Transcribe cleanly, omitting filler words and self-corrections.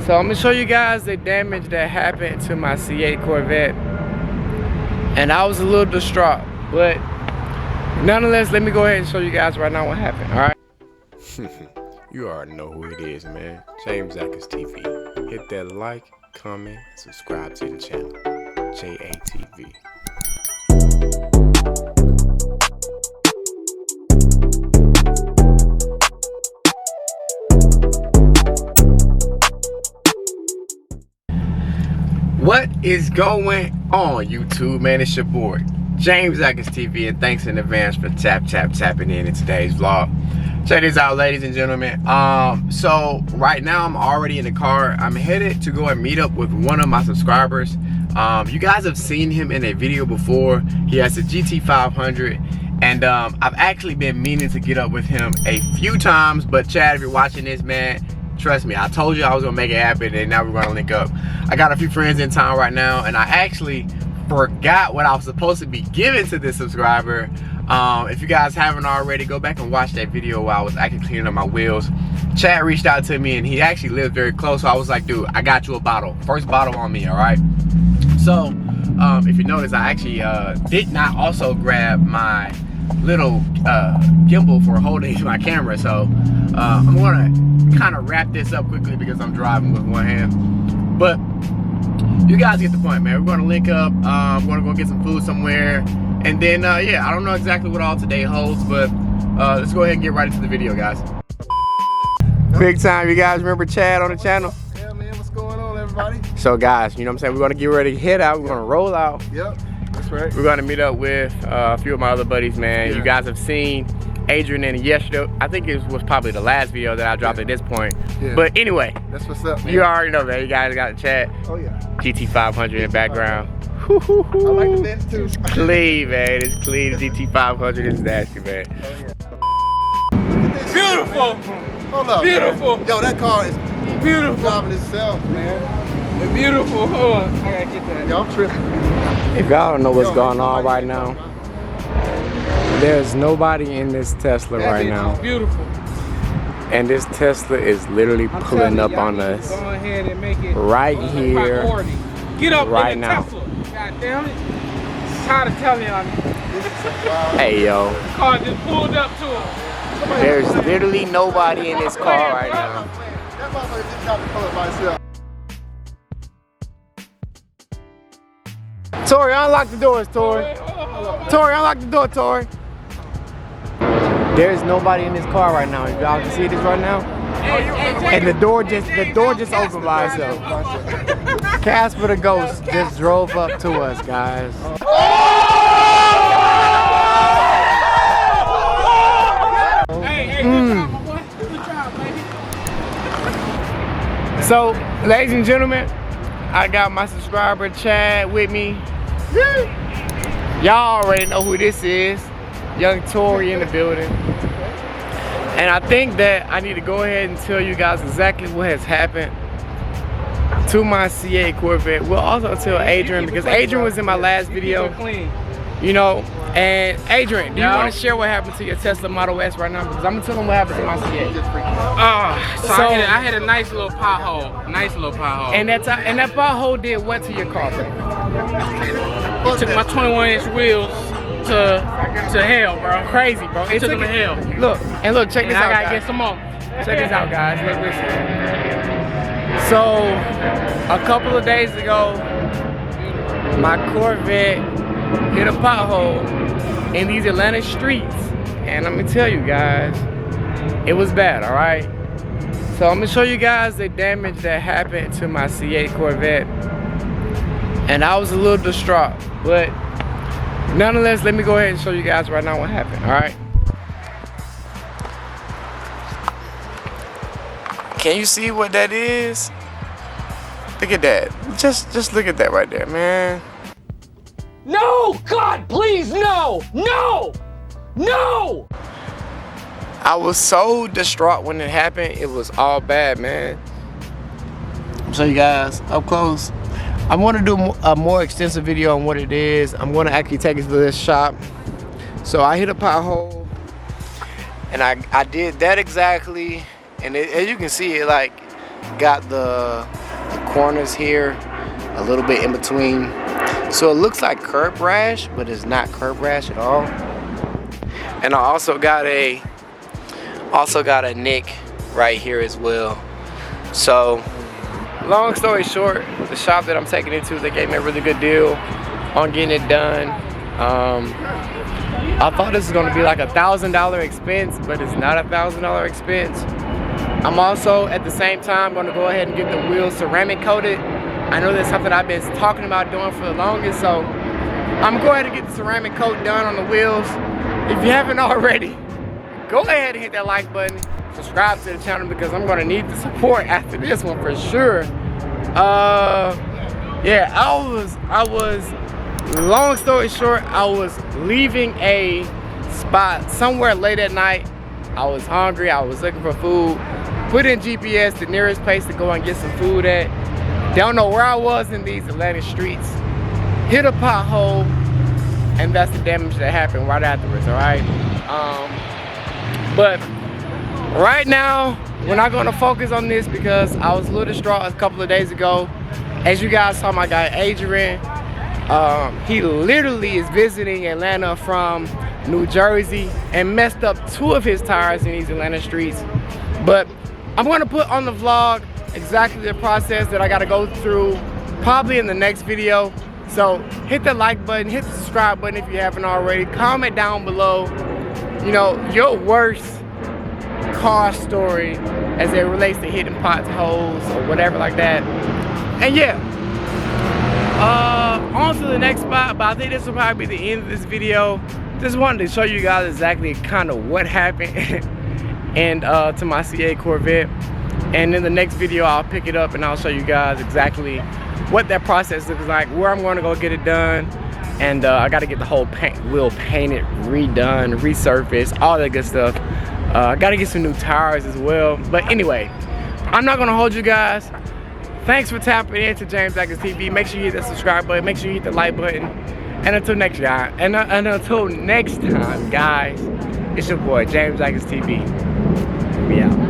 So I'm gonna show you guys the damage that happened to my C8 Corvette. And I was a little distraught, but nonetheless, let me go ahead and show you guys right now what happened, all right? You already know who it is, man. JamesAtkinsTv. Hit that like, comment, and subscribe to the channel. J8TV. What is going on, YouTube, man? It's your boy JamesAtkinsTv, and thanks in advance for tapping in today's vlog. Check this out, ladies and gentlemen. So right now I'm already in the car. I'm headed to go and meet up with one of my subscribers. You guys have seen him in a video before. He has a GT500, and I've actually been meaning to get up with him a few times. But Chad, if you're watching this, man, trust me, I told you I was gonna make it happen, and now we're gonna link up. I got a few friends in town right now, and I actually forgot what I was supposed to be giving to this subscriber. If you guys haven't already, go back and watch that video while I was actually cleaning up my wheels. Chad reached out to me, and he actually lived very close, so I was like, dude, I got you a bottle. First bottle on me, all right? So, if you notice, I actually did not also grab my little gimbal for holding my camera, so I'm gonna kind of wrap this up quickly because I'm driving with one hand. But you guys get the point, man. We're gonna link up. We're gonna go get some food somewhere, and then yeah, I don't know exactly what all today holds, but let's go ahead and get right into the video, guys. Big time. You guys remember Chad on the channel? Yeah, man. What's going on, everybody? So guys, you know what I'm saying, we're gonna get ready to head out. We're gonna roll out. Yep, that's right. We're gonna meet up with a few of my other buddies, man. Yeah. You guys have seen Adrian and yesterday. I think it was probably the last video that I dropped at this point. Yeah. But anyway, that's what's up, man. You already know, man. You guys got the chat. Oh yeah. GT500 in the background. I like the vette too. Clean, man. It's clean. The GT500 is nasty, man. Oh, yeah. Beautiful. Hold up. Beautiful. Man. Yo, that car is beautiful. driving itself, man. It's beautiful. Hold on. I gotta get that. Yo, I'm tripping. If y'all don't know what's going on right now, there's nobody in this Tesla right now. It's beautiful. And this Tesla is literally pulling up on us go ahead and make it right here, get up right in the now. Tesla. God damn it. Tired of telling y'all. Hey, yo. The car just pulled up to him. There's literally nobody in this car right now. That motherfucker just got to pull up by itself. Tori, unlock the doors, Tori. Tori, unlock the door, Tori. There's nobody in this car right now. If y'all can see this right now. And the door just opened by itself. Casper the Ghost just drove up to us, guys. So, ladies and gentlemen, I got my subscriber Chad with me. Y'all already know who this is. Young Tori in the building. And I think that I need to go ahead and tell you guys exactly what has happened to my C8 Corvette. We'll also tell Adrian, because Adrian was in my last video. You know, and Adrian, do you want to share what happened to your Tesla Model S right now? Because I'm gonna tell them what happened to my C8. So I had a nice little pothole. Nice little pothole. And that pothole did what to your car, bro? It took my 21-inch wheels to hell, bro. Crazy, bro. It took them to hell. Look, check this out, I gotta guys. get some more. Check this out, guys. Look, listen. So, a couple of days ago, my Corvette hit a pothole in these Atlanta streets, and I'm gonna tell you guys, it was bad. All right. So I'm gonna show you guys the damage that happened to my C8 Corvette, and I was a little distraught, but nonetheless, let me go ahead and show you guys right now what happened, all right? Can you see what that is? Look at that. Just look at that right there, man. No! God, please, no! No! No! I was so distraught when it happened. It was all bad, man. I'll show you guys up close. I'm gonna do a more extensive video on what it is. I'm gonna actually take it to this shop. So I hit a pothole, and I did that exactly, and as you can see, it like got the corners here a little bit in between, so it looks like curb rash, but it's not curb rash at all. And I also got a nick right here as well. So long story short, the shop that I'm taking it to, they gave me a really good deal on getting it done. I thought this was going to be like $1,000 expense, but it's not $1,000 expense. I'm also at the same time going to go ahead and get the wheels ceramic coated. I know that's something I've been talking about doing for the longest, so I'm going to get the ceramic coat done on the wheels. If you haven't already, go ahead and hit that like button, subscribe to the channel, because I'm going to need the support after this one for sure. Yeah, I was, long story short, I was leaving a spot somewhere late at night. I was hungry, I was looking for food, put in GPS, the nearest place to go and get some food at. Don't know where I was in these Atlanta streets. Hit a pothole, and that's the damage that happened right afterwards, all right? But right now, we're not gonna focus on this because I was a little distraught a couple of days ago. As you guys saw, my guy Adrian, he literally is visiting Atlanta from New Jersey and messed up 2 of his tires in these Atlanta streets. But I'm gonna put on the vlog exactly the process that I gotta go through probably in the next video. So hit the like button, hit the subscribe button if you haven't already. Comment down below, you know, your worst car story as it relates to hitting potholes or whatever like that. And yeah, on to the next spot, but I think this will probably be the end of this video. Just wanted to show you guys exactly kind of what happened and to my C8 Corvette. And in the next video, I'll pick it up and I'll show you guys exactly what that process looks like, where I'm going to go get it done. And I got to get the whole wheel painted, redone, resurfaced, all that good stuff. I got to get some new tires as well. But anyway, I'm not going to hold you guys. Thanks for tapping into JamesAtkinsTv. Make sure you hit that subscribe button. Make sure you hit the like button. And until next time, guys, it's your boy JamesAtkinsTv. We out.